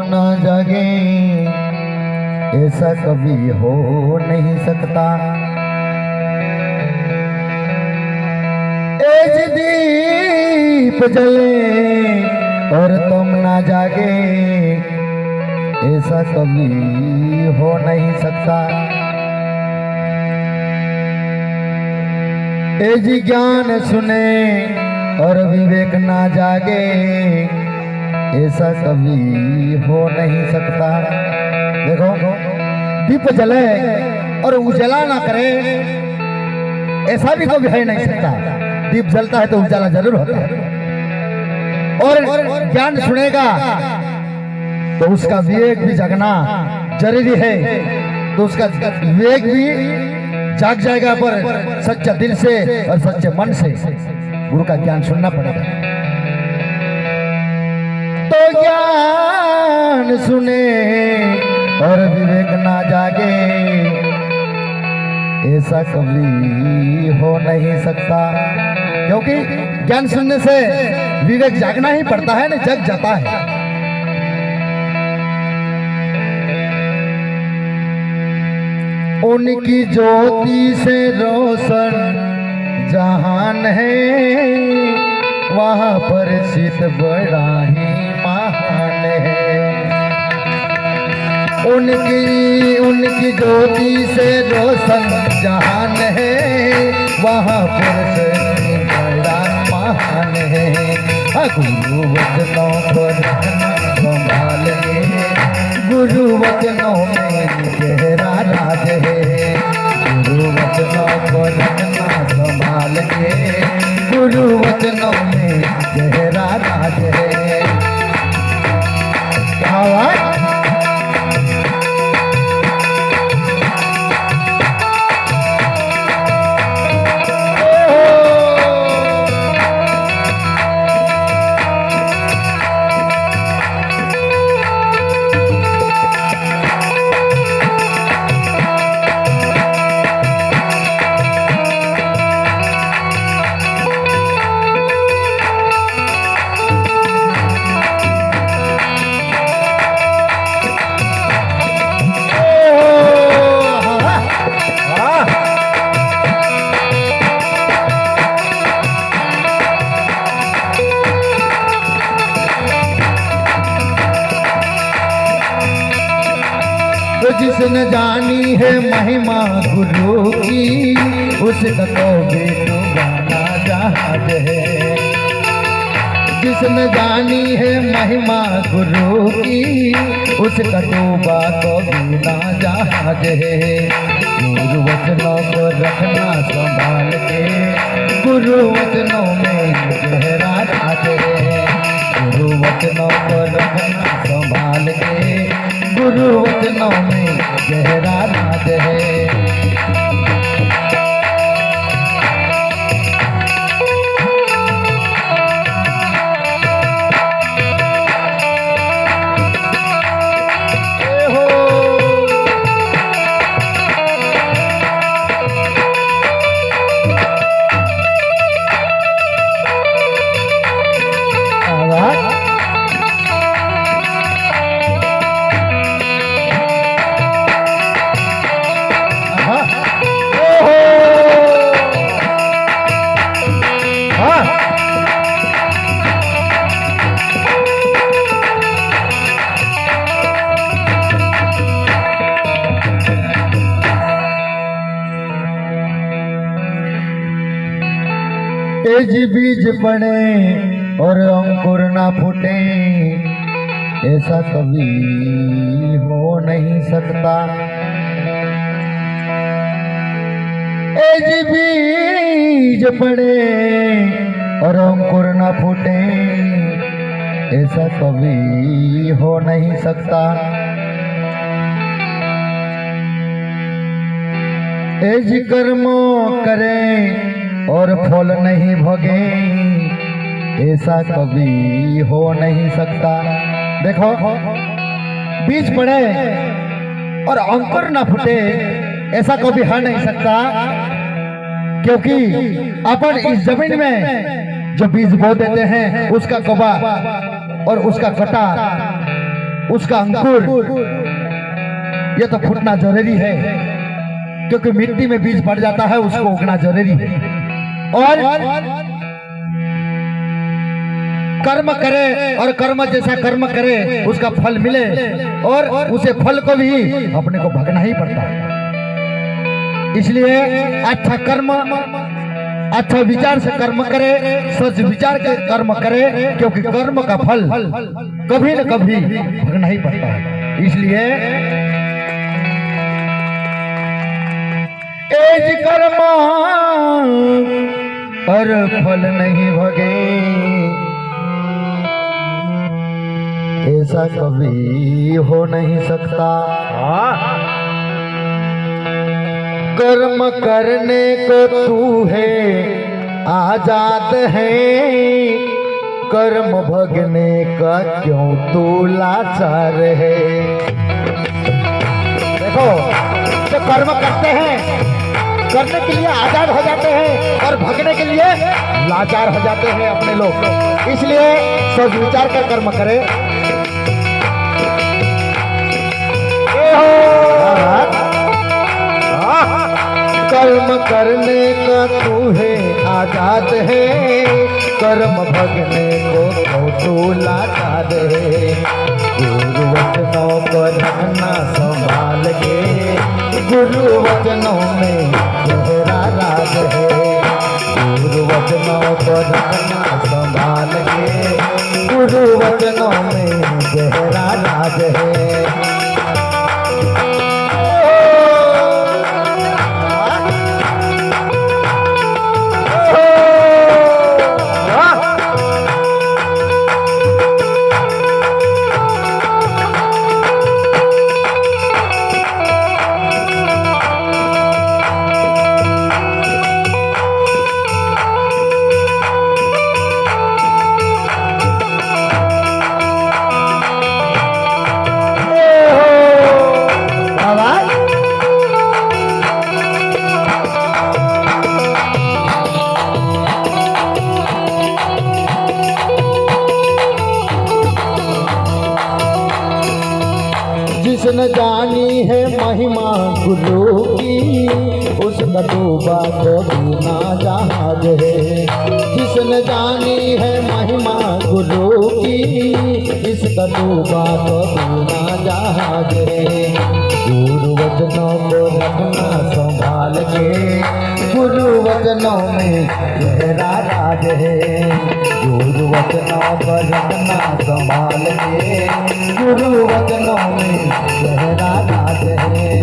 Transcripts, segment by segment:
ना जागे ऐसा कभी हो नहीं सकता। एज दीप जले और तुम ना जागे ऐसा कभी हो नहीं सकता। एज ज्ञान सुने और विवेक ना जागे ऐसा कभी हो नहीं सकता। देखो, दीप जले और उजाला ना करे ऐसा भी कभी हो नहीं सकता। दीप जलता है तो उजाला जरूर होता है। और ज्ञान सुनेगा तो उसका विवेक भी जगना जरूरी है, तो उसका विवेक भी जाग जाएगा, पर सच्चा दिल से और सच्चे मन से गुरु का ज्ञान सुनना पड़ेगा। तो ज्ञान सुने और विवेक ना जागे ऐसा कभी हो नहीं सकता। क्योंकि ज्ञान सुनने से विवेक जागना ही पड़ता है, ना जग जाता है। उनकी ज्योति से रोशन जहान है, वहां पर शीत बड़ा ही महान है। उनकी ज्योति से रोशन जहान है, वहां पर शीत बड़ा महान है। गुरु वचनों को रखना संभाले, गुरु वचनों में गहरा राज है। गुरु वचनों को रखना संभाल के, गुरु वचनों में गहरा राज है। क्या बात? जिसने जानी है महिमा गुरु की, उसका तो भी डूबाना जहाज है। जिसने जानी है महिमा गुरु की, उसका डूबा तो भी ना जहाज है। गुरु वचनों को रखना संभाल के, गुरु वचनों में गहरा राज है। गुरु वचनों को रखना संभाल के, गुरु वचनों में गहरा राज है। तेज बीज पड़े और अंकुर ना फूटे ऐसा कभी हो नहीं सकता। तेज बीज पड़े और अंकुर ना फूटे ऐसा कभी हो नहीं सकता। तेज कर्मों करें और फल नहीं भोगे ऐसा कभी हो नहीं सकता। देखो, बीज पड़े और अंकुर ना फूटे ऐसा कभी हो नहीं सकता, क्योंकि अपन इस जमीन में जो बीज बो देते हैं उसका कबा और उसका कटा उसका अंकुर ये तो फूटना जरूरी है, क्योंकि मिट्टी में बीज पड़ जाता है, उसको उगना जरूरी है। और कर्म करे और कर्म जैसा कर्म करे उसका फल मिले, और उसे फल को भी अपने को भगना ही पड़ता है। इसलिए अच्छा कर्म, अच्छा विचार से कर्म करे, सच विचार के कर्म करे, क्योंकि कर्म का फल कभी न कभी भगना ही पड़ता है। इसलिए एज कर्म और फल नहीं भगे, ऐसा कभी हो नहीं सकता। कर्म करने को तू है आजाद है, कर्म भगने का क्यों तू लाचार है। देखो, जो कर्म करते हैं करने के लिए आजाद हो जाते हैं और भगने के लिए लाचार हो जाते हैं अपने लोग। इसलिए सोच विचार कर कर्म करे। कर्म करने का तू है आजाद है, कर्म भगने को तू लाचार है। गुरु वचनों को रखना संभाल के, गुरु वचनों में गहरा राज है। गुरु वचनों को रखना संभाल के, गुरु वचनों में गहरा राज है। जिसने जानी है महिमा गुरु की, उसका डूबा कभी ना जहाज है। जिसने जानी है महिमा गुरु की, इसका डूबा कभी ना जहाज है। गुरु वचनों को रखना संभाल के, गुरु वचनों में गहरा राज है। गुरु वचनों को रखना संभाल के, गुरु वचनों में गहरा राज है।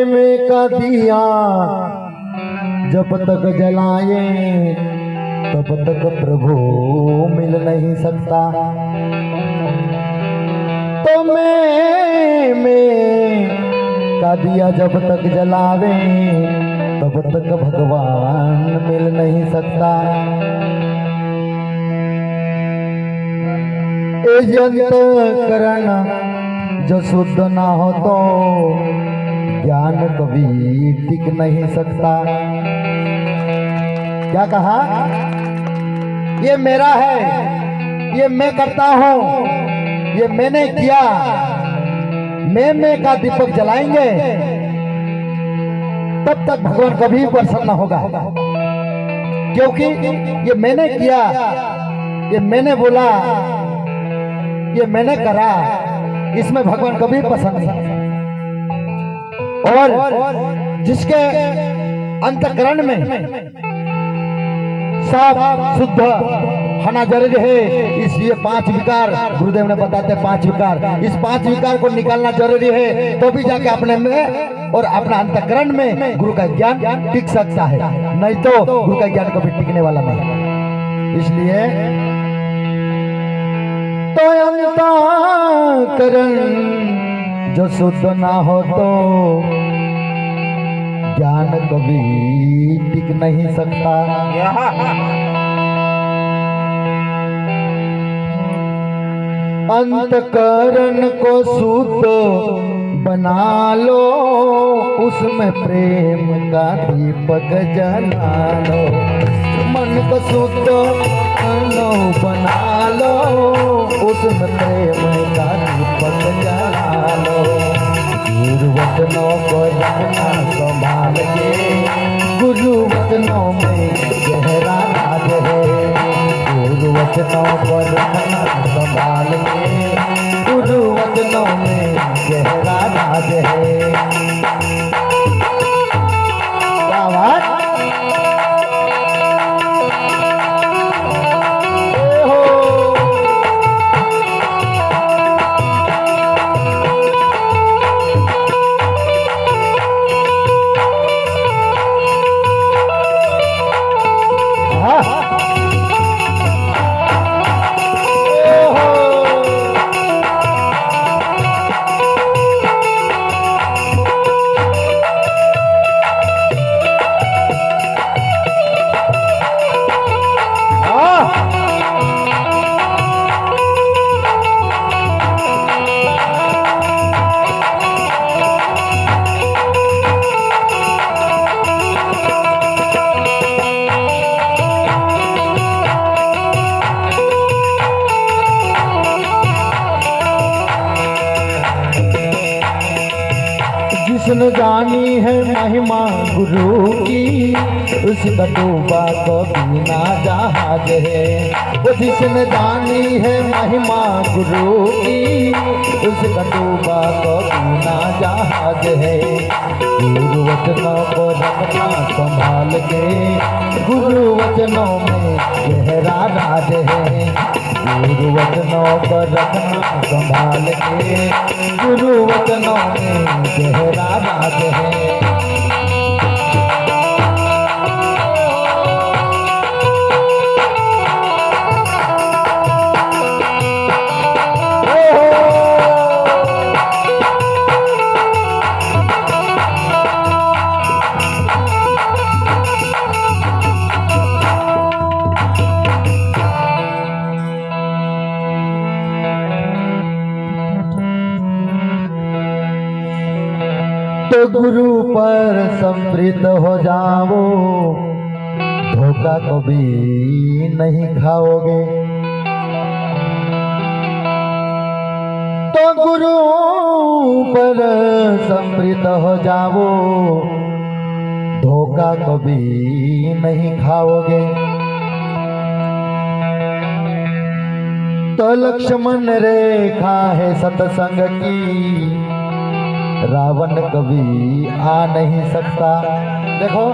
में का दिया जब तक जलाए तब तक प्रभु मिल नहीं सकता। तो मैं का दिया जब तक जलावे तब तक भगवान मिल नहीं सकता। अंतःकरण जो शुद्ध ना हो तो ज्ञान कभी टिक नहीं सकता। क्या कहा? ये मेरा है, ये मैं करता हूँ, ये मैंने किया। मैं का दीपक जलाएंगे तब तक भगवान कभी प्रसन्न होगा, क्योंकि ये मैंने किया, ये मैंने बोला, ये मैंने करा, इसमें भगवान कभी पसंद नहीं। और जिसके अंतःकरण में साफ शुद्ध होना जरूरी है। इसलिए 5 विकार गुरुदेव ने बताते हैं, 5 विकार, इस 5 विकार को निकालना जरूरी है, तो भी जाके अपने में और अपना अंतःकरण में गुरु का ज्ञान टिक सकता है, नहीं तो गुरु का ज्ञान कभी टिकने वाला नहीं। इसलिए तो अंतःकरण जो शुद्ध ना हो तो ज्ञान कभी टिक नहीं सकता। अंतःकरण को शुद्ध बना लो, उसमें प्रेम का दीपक जला लो। मन को शुद्ध बना लो, उसमें प्रेम का दीपक जला लो। गुरु वचनों को रखना संभाल के, गुरु वचनों में गहरा राज है। गुरु वचनों को रखना संभाल के, गुरु वचनों में गहरा राज है। क्या बात? जिसने जानी है महिमा गुरु की, उसका डूबा कभी ना जहाज है। वो जिसने जानी है महिमा गुरु की, उसका डूबा कभी ना जहाज है। गुरु वचनों को रखना संभाल के, गुरु वचनों में गहरा राज है। गुरु वचनों को रखना संभाल के, गुरु वचनों में गहरा राज है। तो गुरु पर समृद्ध हो जाओ, धोखा कभी नहीं खाओगे। तो गुरु पर समृद्ध हो जाओ, धोखा कभी नहीं खाओगे। तो लक्ष्मण रेखा है सत्संग की, रावण कभी आ नहीं सकता। देखो,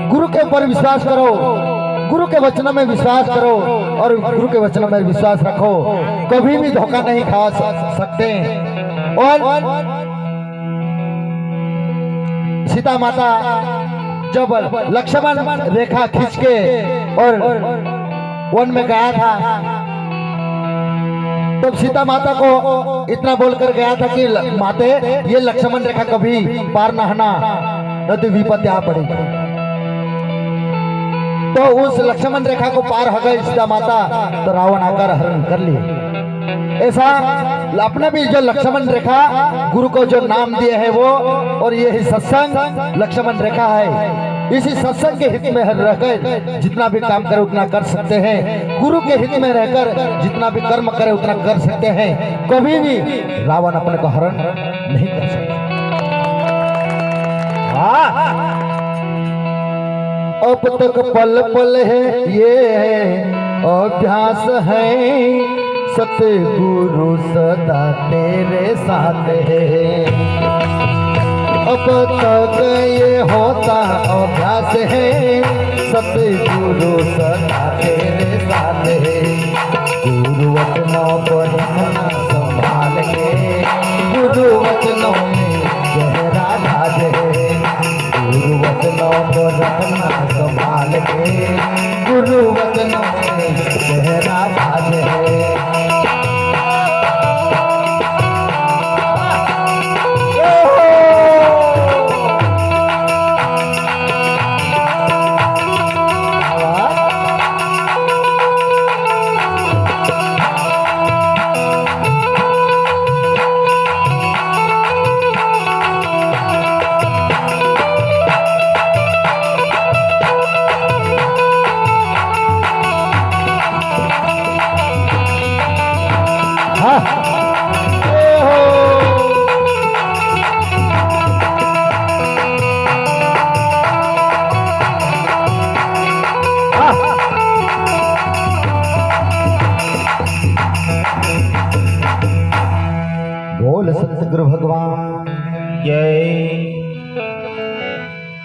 गुरु के ऊपर विश्वास करो, गुरु के वचनों में विश्वास करो और गुरु के वचनों में विश्वास रखो, कभी भी धोखा नहीं खा सकते। और सीता माता जब लक्ष्मण रेखा खींच के और वन में गया था, तब सीता माता को इतना बोलकर गया था कि माते, ये लक्ष्मण रेखा कभी पार न होना, न तो विपत्ति आ पड़ेगी। तो उस लक्ष्मण रेखा को पार हो गई सीता माता, तो रावण आकर हरण कर लिए। ऐसा अपने भी जो लक्ष्मण रेखा गुरु को जो नाम दिए है वो, और यही सत्संग लक्ष्मण रेखा है। इसी सत्संग के हित में रहकर जितना भी काम करे उतना कर सकते हैं, गुरु के हित में रहकर जितना भी कर्म करे उतना कर सकते हैं। कभी भी रावण अपने को हरण नहीं कर सकता। अब तक पल पल है ये है अभ्यास है, सतगुरु सदा तेरे साथ है। अब तक ये होता अभ्यास है, सतगुरु सदा तेरे साथ है। गुरु वचनों को रखना संभाल के, गुरु वचनों में गहरा राज है। गुरु वचनों को रखना संभाल के, गुरु वचनों में गहरा राज है। बोल सतगुरु भगवान जय।